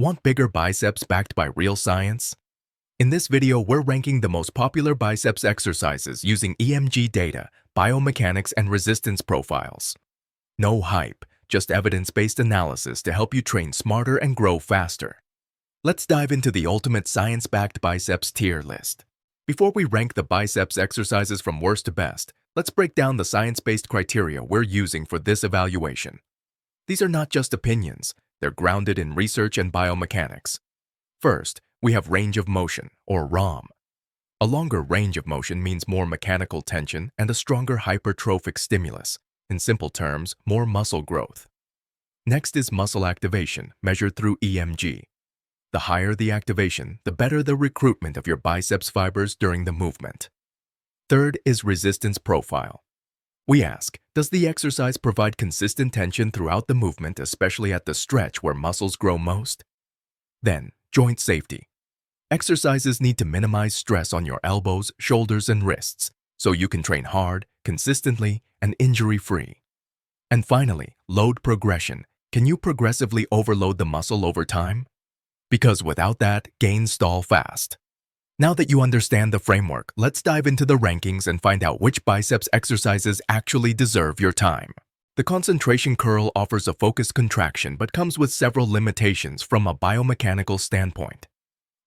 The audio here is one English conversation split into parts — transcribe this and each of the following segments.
Want bigger biceps backed by real science? In this video, we're ranking the most popular biceps exercises using EMG data, biomechanics, and resistance profiles. No hype, just evidence-based analysis to help you train smarter and grow faster. Let's dive into the ultimate science-backed biceps tier list. Before we rank the biceps exercises from worst to best, let's break down the science-based criteria we're using for this evaluation. These are not just opinions, they're grounded in research and biomechanics. First, we have range of motion, or ROM. A longer range of motion means more mechanical tension and a stronger hypertrophic stimulus. In simple terms, more muscle growth. Next is muscle activation, measured through EMG. The higher the activation, the better the recruitment of your biceps fibers during the movement. Third is resistance profile. We ask, does the exercise provide consistent tension throughout the movement, especially at the stretch where muscles grow most? Then, joint safety. Exercises need to minimize stress on your elbows, shoulders, and wrists, so you can train hard, consistently, and injury-free. And finally, load progression. Can you progressively overload the muscle over time? Because without that, gains stall fast. Now that you understand the framework, let's dive into the rankings and find out which biceps exercises actually deserve your time. The concentration curl offers a focused contraction but comes with several limitations from a biomechanical standpoint.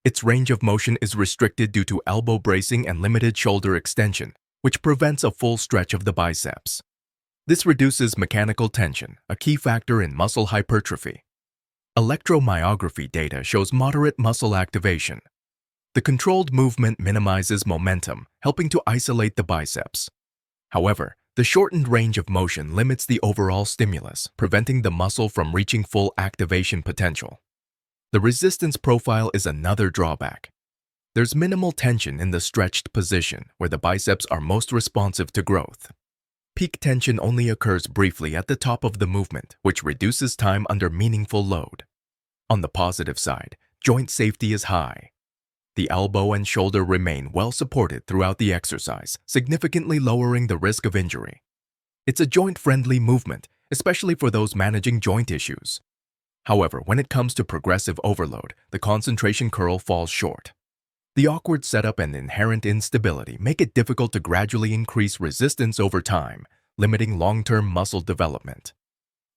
Its range of motion is restricted due to elbow bracing and limited shoulder extension, which prevents a full stretch of the biceps. This reduces mechanical tension, a key factor in muscle hypertrophy. Electromyography data shows moderate muscle activation. The controlled movement minimizes momentum, helping to isolate the biceps. However, the shortened range of motion limits the overall stimulus, preventing the muscle from reaching full activation potential. The resistance profile is another drawback. There's minimal tension in the stretched position, where the biceps are most responsive to growth. Peak tension only occurs briefly at the top of the movement, which reduces time under meaningful load. On the positive side, joint safety is high. The elbow and shoulder remain well supported throughout the exercise, significantly lowering the risk of injury. It's a joint-friendly movement, especially for those managing joint issues. However, when it comes to progressive overload, the concentration curl falls short. The awkward setup and inherent instability make it difficult to gradually increase resistance over time, limiting long-term muscle development.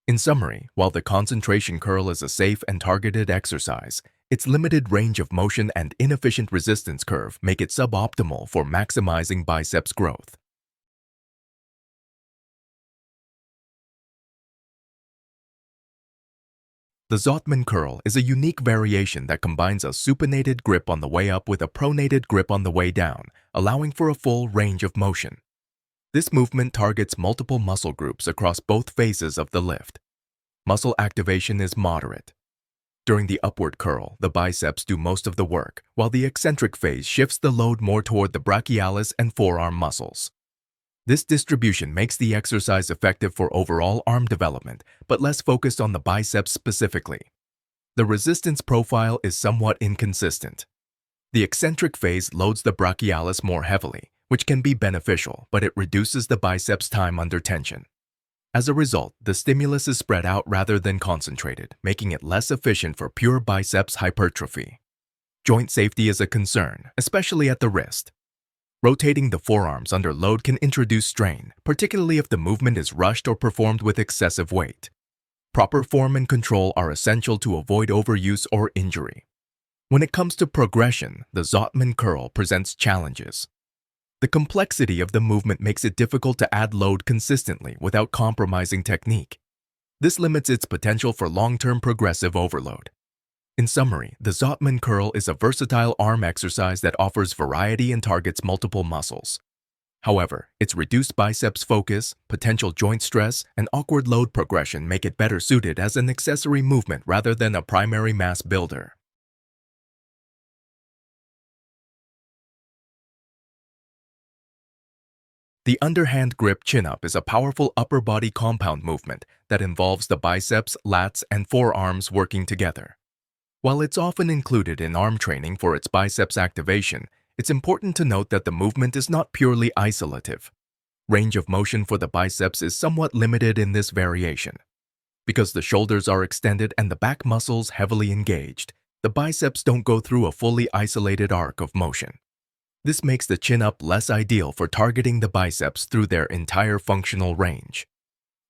In summary, while the concentration curl is a safe and targeted exercise, its limited range of motion and inefficient resistance curve make it suboptimal for maximizing biceps growth. The Zottman curl is a unique variation that combines a supinated grip on the way up with a pronated grip on the way down, allowing for a full range of motion. This movement targets multiple muscle groups across both phases of the lift. Muscle activation is moderate. During the upward curl, the biceps do most of the work, while the eccentric phase shifts the load more toward the brachialis and forearm muscles. This distribution makes the exercise effective for overall arm development, but less focused on the biceps specifically. The resistance profile is somewhat inconsistent. The eccentric phase loads the brachialis more heavily, which can be beneficial, but it reduces the biceps time under tension. As a result, the stimulus is spread out rather than concentrated, making it less efficient for pure biceps hypertrophy. Joint safety is a concern, especially at the wrist. Rotating the forearms under load can introduce strain, particularly if the movement is rushed or performed with excessive weight. Proper form and control are essential to avoid overuse or injury. When it comes to progression, the Zottman curl presents challenges. The complexity of the movement makes it difficult to add load consistently without compromising technique. This limits its potential for long-term progressive overload. In summary, the Zottman curl is a versatile arm exercise that offers variety and targets multiple muscles. However, its reduced biceps focus, potential joint stress, and awkward load progression make it better suited as an accessory movement rather than a primary mass builder. The underhand grip chin-up is a powerful upper body compound movement that involves the biceps, lats, and forearms working together. While it's often included in arm training for its biceps activation, it's important to note that the movement is not purely isolative. Range of motion for the biceps is somewhat limited in this variation. Because the shoulders are extended and the back muscles heavily engaged, the biceps don't go through a fully isolated arc of motion. This makes the chin-up less ideal for targeting the biceps through their entire functional range.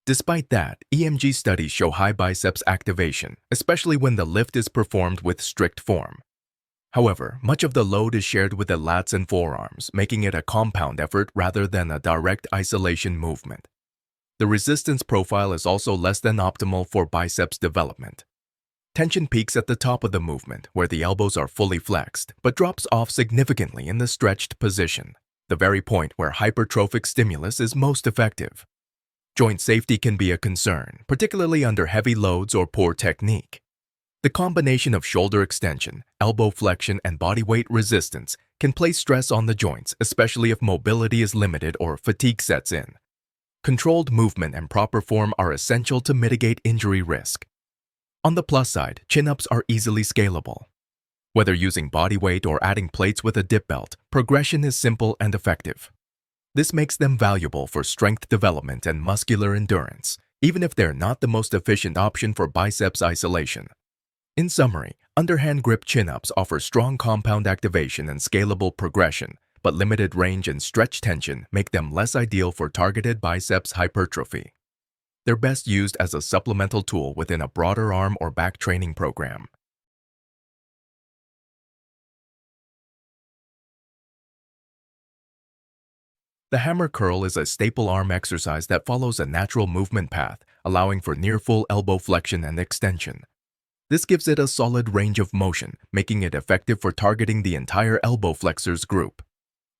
Despite that, EMG studies show high biceps activation, especially when the lift is performed with strict form. However, much of the load is shared with the lats and forearms, making it a compound effort rather than a direct isolation movement. The resistance profile is also less than optimal for biceps development. Tension peaks at the top of the movement, where the elbows are fully flexed, but drops off significantly in the stretched position, the very point where hypertrophic stimulus is most effective. Joint safety can be a concern, particularly under heavy loads or poor technique. The combination of shoulder extension, elbow flexion, and body weight resistance can place stress on the joints, especially if mobility is limited or fatigue sets in. Controlled movement and proper form are essential to mitigate injury risk. On the plus side, chin-ups are easily scalable. Whether using body weight or adding plates with a dip belt, progression is simple and effective. This makes them valuable for strength development and muscular endurance, even if they're not the most efficient option for biceps isolation. In summary, underhand grip chin-ups offer strong compound activation and scalable progression, but limited range and stretch tension make them less ideal for targeted biceps hypertrophy. They're best used as a supplemental tool within a broader arm or back training program. The hammer curl is a staple arm exercise that follows a natural movement path, allowing for near-full elbow flexion and extension. This gives it a solid range of motion, making it effective for targeting the entire elbow flexors group.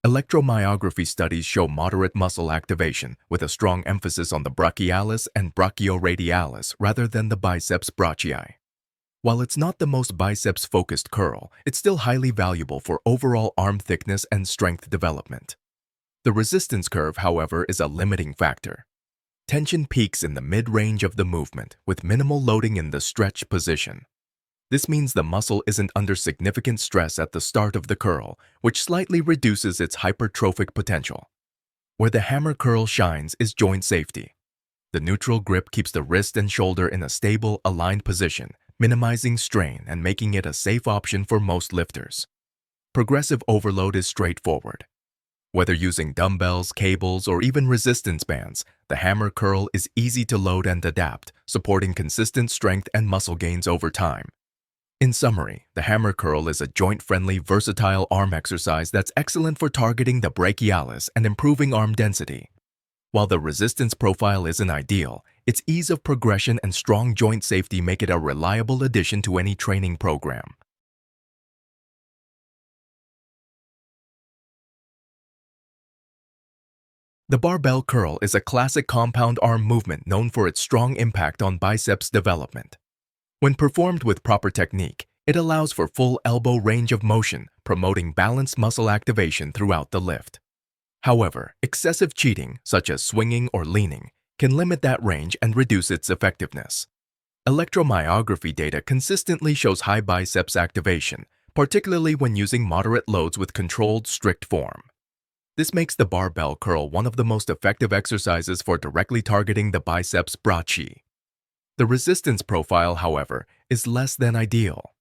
Electromyography studies show moderate muscle activation, with a strong emphasis on the Brachialis and Brachioradialis rather than the biceps brachii. While it's not the most biceps-focused curl, it's still highly valuable for overall arm thickness and strength development. The resistance curve, however, is a limiting factor. Tension peaks in the mid-range of the movement, with minimal loading in the stretch position. This means the muscle isn't under significant stress at the start of the curl, which slightly reduces its hypertrophic potential. Where the hammer curl shines is joint safety. The neutral grip keeps the wrist and shoulder in a stable, aligned position, minimizing strain and making it a safe option for most lifters. Progressive overload is straightforward. Whether using dumbbells, cables, or even resistance bands, the hammer curl is easy to load and adapt, supporting consistent strength and muscle gains over time. In summary, the hammer curl is a joint-friendly, versatile arm exercise that's excellent for targeting the brachialis and improving arm density. While the resistance profile isn't ideal, its ease of progression and strong joint safety make it a reliable addition to any training program. The barbell curl is a classic compound arm movement known for its strong impact on biceps development. When performed with proper technique, it allows for full elbow range of motion, promoting balanced muscle activation throughout the lift. However, excessive cheating, such as swinging or leaning, can limit that range and reduce its effectiveness. Electromyography data consistently shows high biceps activation, particularly when using moderate loads with controlled, strict form. This makes the barbell curl one of the most effective exercises for directly targeting the biceps brachii. The resistance profile, however, is less than ideal.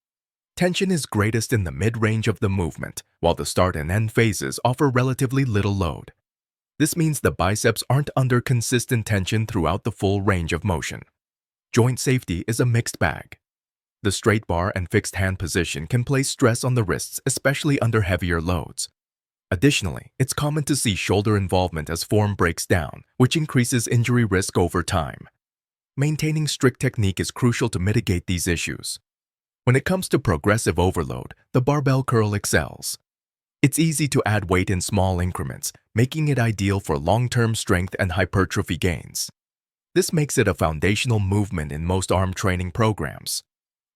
Tension is greatest in the mid-range of the movement, while the start and end phases offer relatively little load. This means the biceps aren't under consistent tension throughout the full range of motion. Joint safety is a mixed bag. The straight bar and fixed hand position can place stress on the wrists, especially under heavier loads. Additionally, it's common to see shoulder involvement as form breaks down, which increases injury risk over time. Maintaining strict technique is crucial to mitigate these issues. When it comes to progressive overload, the barbell curl excels. It's easy to add weight in small increments, making it ideal for long-term strength and hypertrophy gains. This makes it a foundational movement in most arm training programs.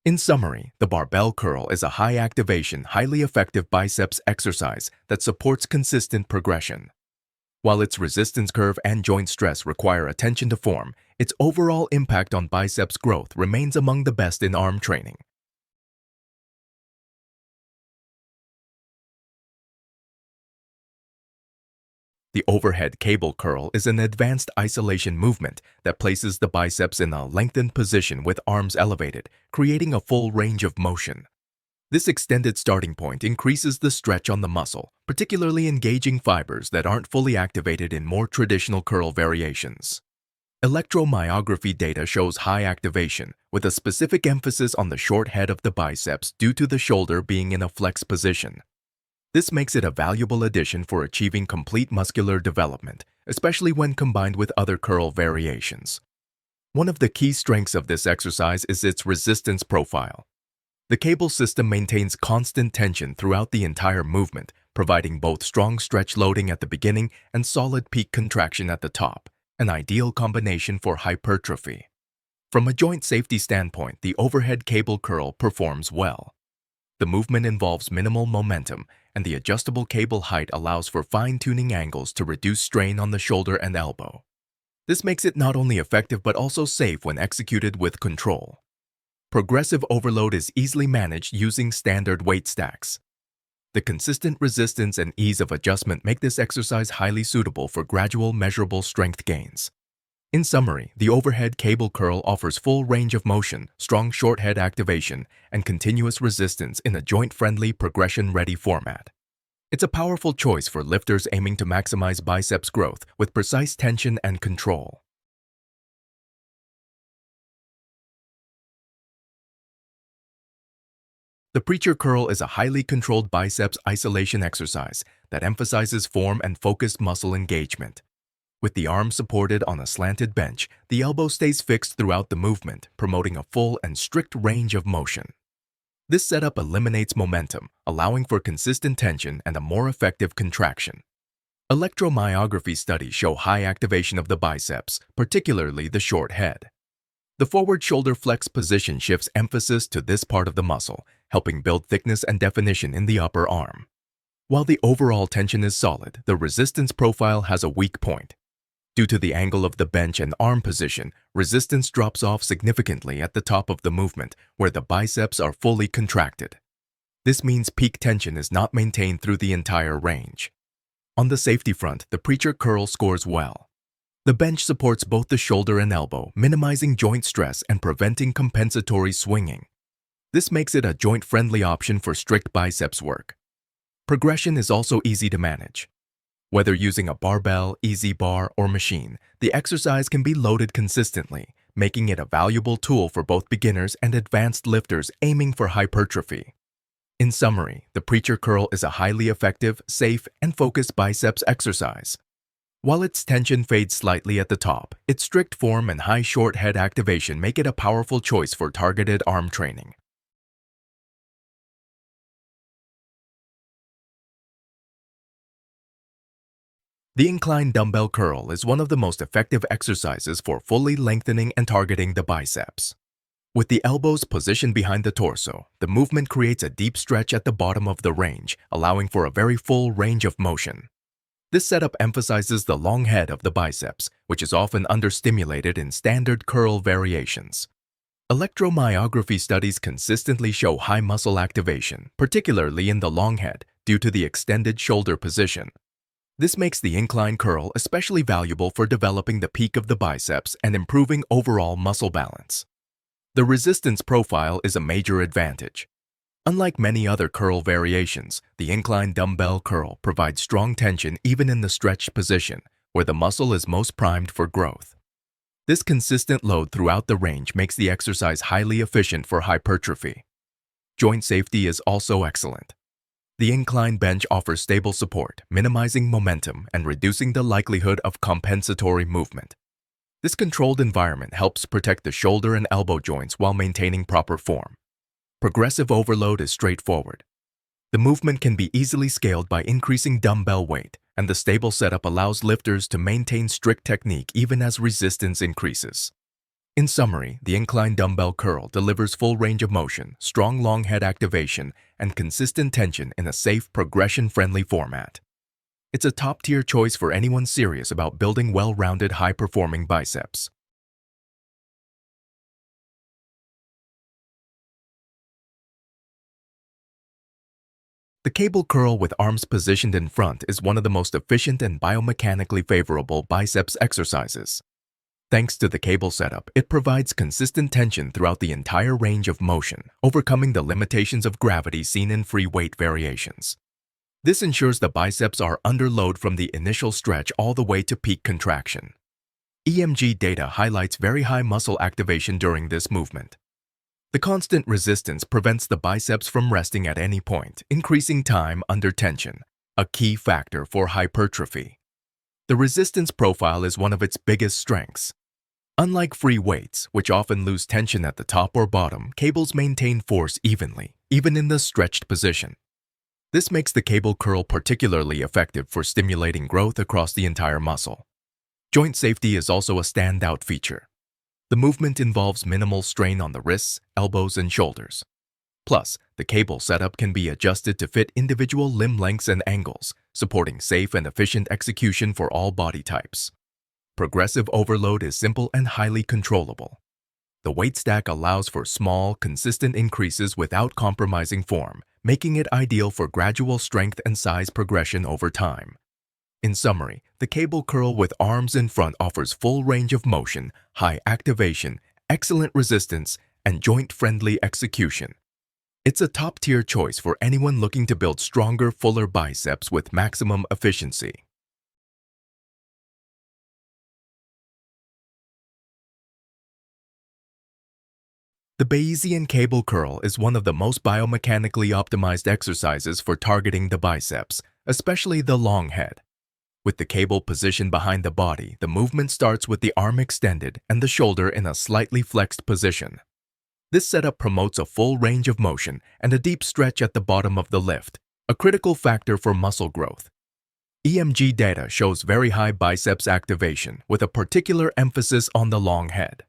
In summary, the barbell curl is a high-activation, highly effective biceps exercise that supports consistent progression. While its resistance curve and joint stress require attention to form, its overall impact on biceps growth remains among the best in arm training. The overhead cable curl is an advanced isolation movement that places the biceps in a lengthened position with arms elevated, creating a full range of motion. This extended starting point increases the stretch on the muscle, particularly engaging fibers that aren't fully activated in more traditional curl variations. Electromyography data shows high activation, with a specific emphasis on the short head of the biceps due to the shoulder being in a flex position. This makes it a valuable addition for achieving complete muscular development, especially when combined with other curl variations. One of the key strengths of this exercise is its resistance profile. The cable system maintains constant tension throughout the entire movement, providing both strong stretch loading at the beginning and solid peak contraction at the top, an ideal combination for hypertrophy. From a joint safety standpoint, the overhead cable curl performs well. The movement involves minimal momentum, and the adjustable cable height allows for fine-tuning angles to reduce strain on the shoulder and elbow. This makes it not only effective but also safe when executed with control. Progressive overload is easily managed using standard weight stacks. The consistent resistance and ease of adjustment make this exercise highly suitable for gradual, measurable strength gains. In summary, the overhead cable curl offers full range of motion, strong short head activation, and continuous resistance in a joint-friendly, progression-ready format. It's a powerful choice for lifters aiming to maximize biceps growth with precise tension and control. The preacher curl is a highly controlled biceps isolation exercise that emphasizes form and focused muscle engagement. With the arm supported on a slanted bench, the elbow stays fixed throughout the movement, promoting a full and strict range of motion. This setup eliminates momentum, allowing for consistent tension and a more effective contraction. Electromyography studies show high activation of the biceps, particularly the short head. The forward shoulder flex position shifts emphasis to this part of the muscle, helping build thickness and definition in the upper arm. While the overall tension is solid, the resistance profile has a weak point. Due to the angle of the bench and arm position, resistance drops off significantly at the top of the movement, where the biceps are fully contracted. This means peak tension is not maintained through the entire range. On the safety front, the preacher curl scores well. The bench supports both the shoulder and elbow, minimizing joint stress and preventing compensatory swinging. This makes it a joint-friendly option for strict biceps work. Progression is also easy to manage. Whether using a barbell, easy bar, or machine, the exercise can be loaded consistently, making it a valuable tool for both beginners and advanced lifters aiming for hypertrophy. In summary, the preacher curl is a highly effective, safe, and focused biceps exercise. While its tension fades slightly at the top, its strict form and high short head activation make it a powerful choice for targeted arm training. The incline dumbbell curl is one of the most effective exercises for fully lengthening and targeting the biceps. With the elbows positioned behind the torso, the movement creates a deep stretch at the bottom of the range, allowing for a very full range of motion. This setup emphasizes the long head of the biceps, which is often understimulated in standard curl variations. Electromyography studies consistently show high muscle activation, particularly in the long head, due to the extended shoulder position. This makes the incline curl especially valuable for developing the peak of the biceps and improving overall muscle balance. The resistance profile is a major advantage. Unlike many other curl variations, the incline dumbbell curl provides strong tension even in the stretched position, where the muscle is most primed for growth. This consistent load throughout the range makes the exercise highly efficient for hypertrophy. Joint safety is also excellent. The incline bench offers stable support, minimizing momentum and reducing the likelihood of compensatory movement. This controlled environment helps protect the shoulder and elbow joints while maintaining proper form. Progressive overload is straightforward. The movement can be easily scaled by increasing dumbbell weight, and the stable setup allows lifters to maintain strict technique even as resistance increases. In summary, the incline dumbbell curl delivers full range of motion, strong long head activation, and consistent tension in a safe, progression-friendly format. It's a top-tier choice for anyone serious about building well-rounded, high-performing biceps. The The cable curl with arms positioned in front is one of the most efficient and biomechanically favorable biceps exercises. Thanks to the cable setup, it provides consistent tension throughout the entire range of motion, overcoming the limitations of gravity seen in free weight variations. This ensures the biceps are under load from the initial stretch all the way to peak contraction. EMG data highlights very high muscle activation during this movement. The constant resistance prevents the biceps from resting at any point, increasing time under tension, a key factor for hypertrophy. The resistance profile is one of its biggest strengths. Unlike free weights, which often lose tension at the top or bottom, cables maintain force evenly, even in the stretched position. This makes the cable curl particularly effective for stimulating growth across the entire muscle. Joint safety is also a standout feature. The movement involves minimal strain on the wrists, elbows, and shoulders. Plus, the cable setup can be adjusted to fit individual limb lengths and angles, supporting safe and efficient execution for all body types. Progressive overload is simple and highly controllable. The weight stack allows for small, consistent increases without compromising form, making it ideal for gradual strength and size progression over time. In summary, the cable curl with arms in front offers full range of motion, high activation, excellent resistance, and joint-friendly execution. It's a top-tier choice for anyone looking to build stronger, fuller biceps with maximum efficiency. The Bayesian cable curl is one of the most biomechanically optimized exercises for targeting the biceps, especially the long head. With the cable positioned behind the body, the movement starts with the arm extended and the shoulder in a slightly flexed position. This setup promotes a full range of motion and a deep stretch at the bottom of the lift, a critical factor for muscle growth. EMG data shows very high biceps activation with a particular emphasis on the long head.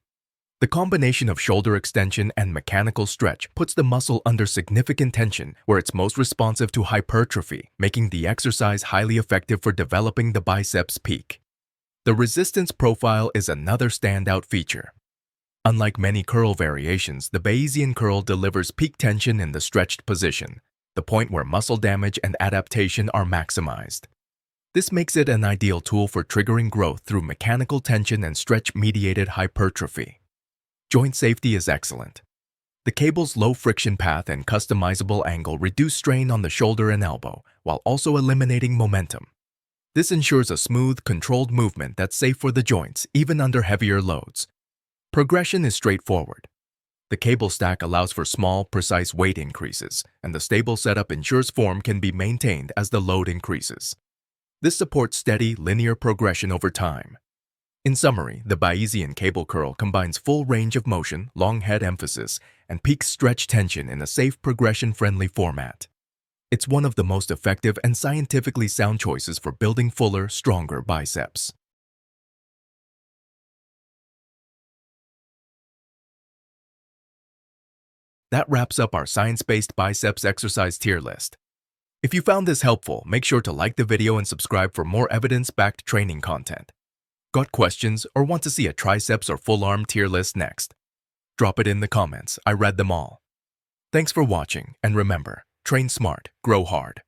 The combination of shoulder extension and mechanical stretch puts the muscle under significant tension where it's most responsive to hypertrophy, making the exercise highly effective for developing the biceps peak. The resistance profile is another standout feature. Unlike many curl variations, the Bayesian curl delivers peak tension in the stretched position, the point where muscle damage and adaptation are maximized. This makes it an ideal tool for triggering growth through mechanical tension and stretch-mediated hypertrophy. Joint safety is excellent. The cable's low friction path and customizable angle reduce strain on the shoulder and elbow, while also eliminating momentum. This ensures a smooth, controlled movement that's safe for the joints, even under heavier loads. Progression is straightforward. The cable stack allows for small, precise weight increases, and the stable setup ensures form can be maintained as the load increases. This supports steady, linear progression over time. In summary, the Bayesian cable curl combines full range of motion, long head emphasis, and peak stretch tension in a safe, progression-friendly format. It's one of the most effective and scientifically sound choices for building fuller, stronger biceps. That wraps up our science-based biceps exercise tier list. If you found this helpful, make sure to like the video and subscribe for more evidence-backed training content. Got questions or want to see a triceps or full arm tier list next? Drop it in the comments. I read them all. Thanks for watching, and remember, train smart, grow hard.